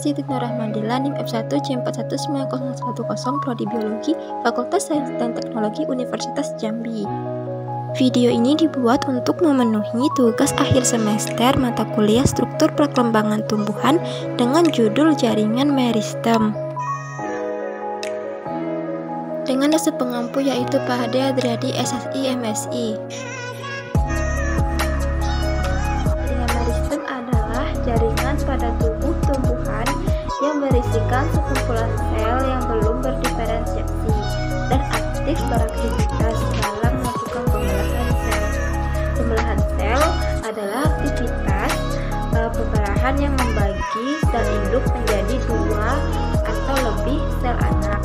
Siti Nurrahmadila, NIM F1 C419010, Prodi Biologi, Fakultas Sains dan Teknologi Universitas Jambi. Video ini dibuat untuk memenuhi tugas akhir semester mata kuliah struktur perkembangan tumbuhan dengan judul Jaringan Meristem. Dengan dosen pengampu yaitu Pak Hade Adriadi, SSI, MSI. Jaringan meristem adalah jaringan pada tubuh tumbuhan yang berisikan sekumpulan sel yang belum berdiferensiasi dan aktif beraktivitas dalam melakukan pembelahan sel. Pembelahan sel adalah aktivitas pembelahan yang membagi sel induk menjadi dua atau lebih sel anak.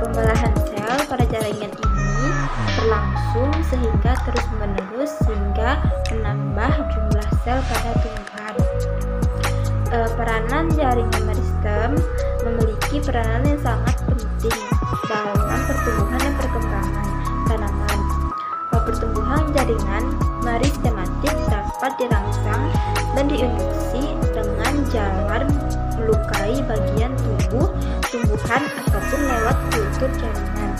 Pembelahan sel pada jaringan ini berlangsung sehingga terus-menerus sehingga menambah jumlah sel pada tumbuhan. Peranan jaringan meristem memiliki peranan yang sangat penting dalam pertumbuhan dan perkembangan tanaman. Pertumbuhan jaringan meristematik dapat dirangsang dan diinduksi dengan jalan melukai bagian tubuh tumbuhan ataupun lewat kultur jaringan.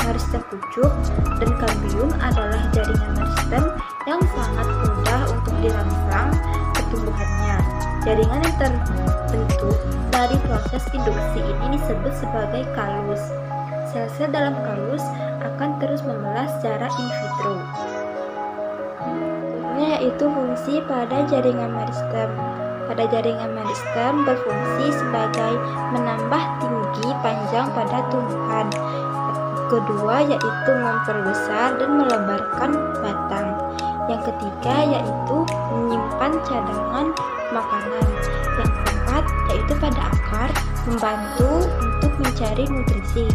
Meristem pucuk dan kambium adalah jaringan meristem yang sangat mudah untuk dirangsang pertumbuhannya. Jaringan yang terbentuk dari proses induksi ini disebut sebagai kalus. Sel-sel dalam kalus akan terus membelah secara in vitro. Yaitu fungsi pada jaringan meristem. Pada jaringan meristem berfungsi sebagai menambah tinggi panjang pada tumbuhan. Kedua yaitu memperbesar dan melebarkan batang. Yang ketiga yaitu menyimpan cadangan makanan. Yang keempat yaitu pada akar membantu untuk mencari nutrisi.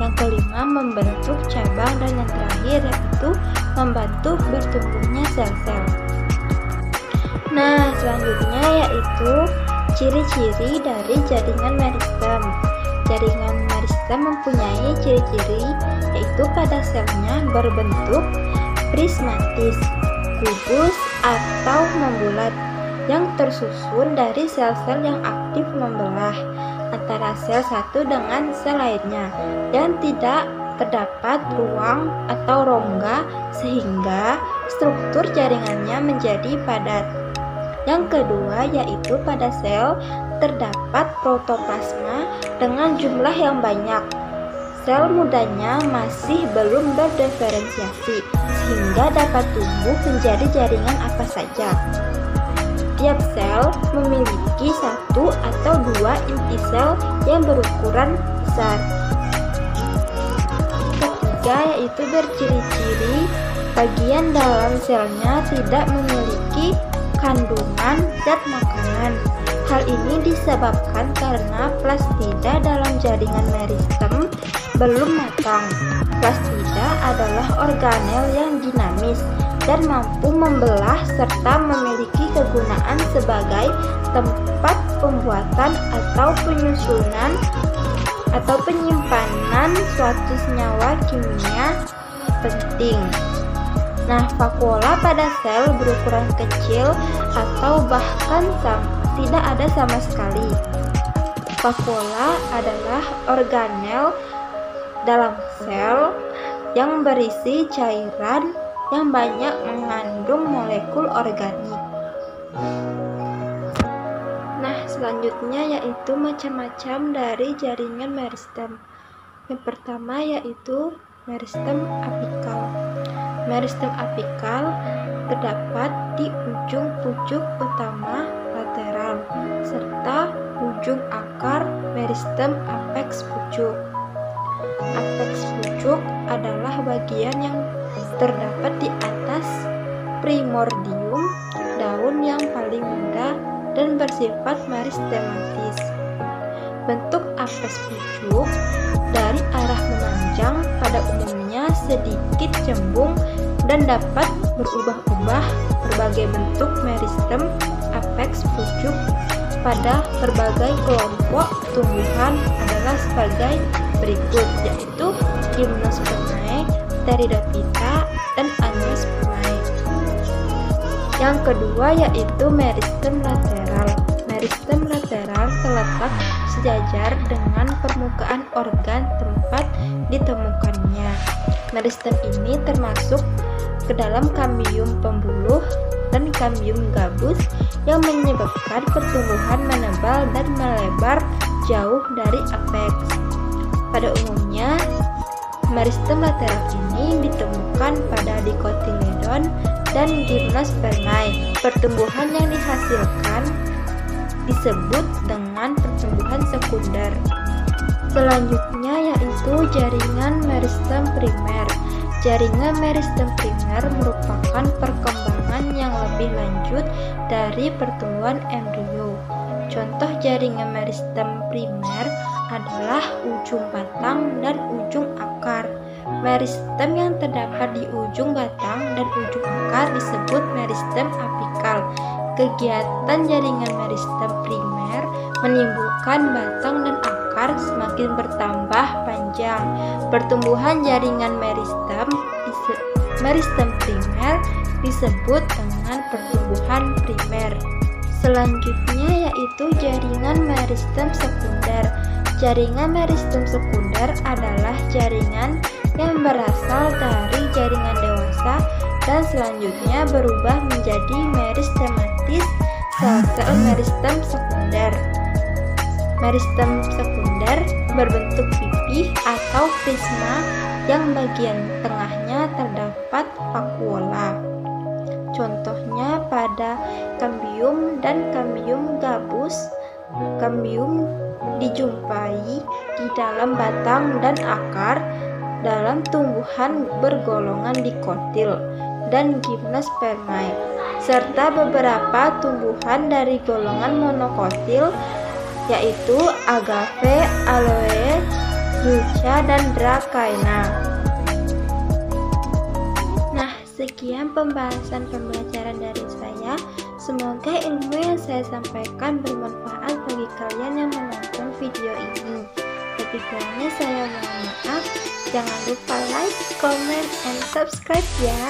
Yang kelima membentuk cabang dan yang terakhir yaitu membantu bertumbuhnya sel-sel. Nah, selanjutnya yaitu ciri-ciri dari jaringan meristem. Jaringan meristem mempunyai ciri-ciri yaitu pada selnya berbentuk prismatis, kubus atau membulat yang tersusun dari sel-sel yang aktif membelah antara sel satu dengan sel lainnya dan tidak terdapat ruang atau rongga sehingga struktur jaringannya menjadi padat. Yang kedua yaitu pada sel terdapat protoplasma dengan jumlah yang banyak. Sel mudanya masih belum berdiferensiasi sehingga dapat tumbuh menjadi jaringan apa saja. Tiap sel memiliki satu atau dua inti sel yang berukuran besar. Ketiga yaitu berciri-ciri bagian dalam selnya tidak memiliki kandungan zat makanan. Hal ini disebabkan karena plastida dalam jaringan meristem belum matang. Plastida adalah organel yang dinamis dan mampu membelah serta memiliki kegunaan sebagai tempat pembuatan atau penyusunan atau penyimpanan suatu senyawa kimia penting. Nah, vakuola pada sel berukuran kecil atau bahkan tidak ada sama sekali. Vakuola adalah organel dalam sel yang berisi cairan yang banyak mengandung molekul organik. Nah, selanjutnya yaitu macam-macam dari jaringan meristem. Yang pertama yaitu meristem apikal. Meristem apikal terdapat di ujung pucuk utama lateral serta ujung akar meristem apeks pucuk. Apeks pucuk adalah bagian yang terdapat di atas primordium, daun yang paling muda dan bersifat meristematis. Bentuk apeks pucuk dari arah memanjang pada umumnya sedikit cembung dan dapat berubah-ubah. Berbagai bentuk meristem apeks pucuk pada berbagai kelompok tumbuhan adalah sebagai berikut, yaitu Gymnospermae, Pteridophyta, dan Angiospermae. Yang kedua yaitu meristem lateral. Meristem lateral terletak sejajar dengan permukaan organ tempat ditemukannya. Meristem ini termasuk ke dalam kambium pembuluh dan kambium gabus yang menyebabkan pertumbuhan menebal dan melebar jauh dari apeks. Pada umumnya, meristem lateral ini ditemukan pada dikotiledon dan gymnospermae. Pertumbuhan yang dihasilkan disebut dengan pertumbuhan sekunder. Selanjutnya yaitu jaringan meristem primer. Jaringan meristem primer merupakan perkembangan yang lebih lanjut dari pertumbuhan embrio. Contoh jaringan meristem primer adalah ujung batang dan ujung akar. Meristem yang terdapat di ujung batang dan ujung akar disebut meristem apikal. Kegiatan jaringan meristem primer menimbulkan batang dan akar semakin bertambah panjang. Pertumbuhan jaringan meristem primer disebut dengan pertumbuhan primer. Selanjutnya yaitu jaringan meristem sekunder. Jaringan meristem sekunder adalah jaringan yang berasal dari jaringan dewasa dan selanjutnya berubah menjadi meristematis sel-sel meristem sekunder. Meristem sekunder berbentuk pipih atau prisma yang bagian tengahnya terdapat vakuola. Contohnya pada kambium dan kambium gabus. Kambium dijumpai di dalam batang dan akar dalam tumbuhan bergolongan dikotil dan gymnospermae, serta beberapa tumbuhan dari golongan monokotil yaitu agave, aloe, yucca, dan dracaena. Nah, sekian pembelajaran dari saya. Semoga ilmu yang saya sampaikan bermanfaat bagi kalian yang menonton video ini. Lebih kurangnya saya mohon maaf. Jangan lupa like, comment, and subscribe ya.